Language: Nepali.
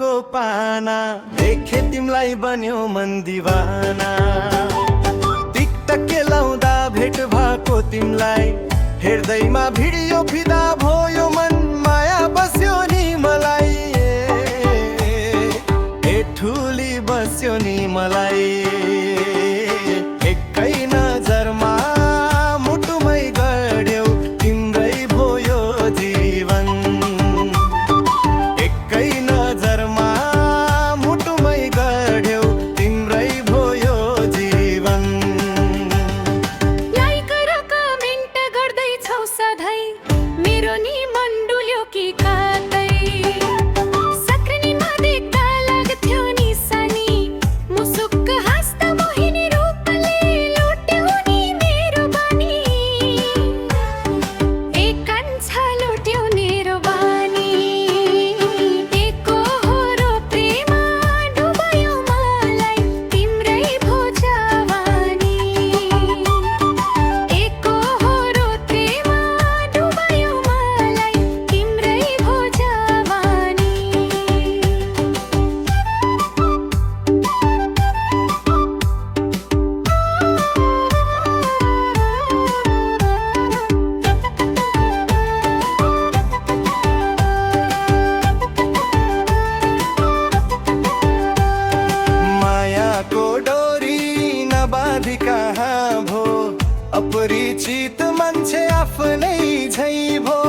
फुलेको पाना देखे तिमलाई बन्यो मन दिवाना। टिकटक केलाउँदा भेट भएको तिमलाई हेर्दैमा भिडियो फिदा भयो मन माया बस्यो नि मलाई। ए ठुली बस्यो नि मलाई एकै नजरमा मुटुमै गढ्यौ तिम्रै भयो जीवन। एकै नजरमा मुटुमै गढ्यौ तिम्रै भयो जीवन। लाइक र कमेन्ट गर्दैछौ सधैँ मेरो नि मन डुल्यो कि कतै। सक्रिनीमा देख्दा लाग्थ्यो नि सानी मुसुक्क हाँस्दा मोहिनी रूपले लुट्यौ नि मेरो बानी। एक कान्छा लुट्यौ मेरो बानी। एकहोरो प्रेममा डुबायौ मलाई तिम्रै भो जवानी। एकहोरो प्रेममा डुबायौ मलाई तिम्रै भो जवानी। मायाको डोरी नबाँधी कहाँ भो अपरिचित मान्छे आफ्नै झै भो।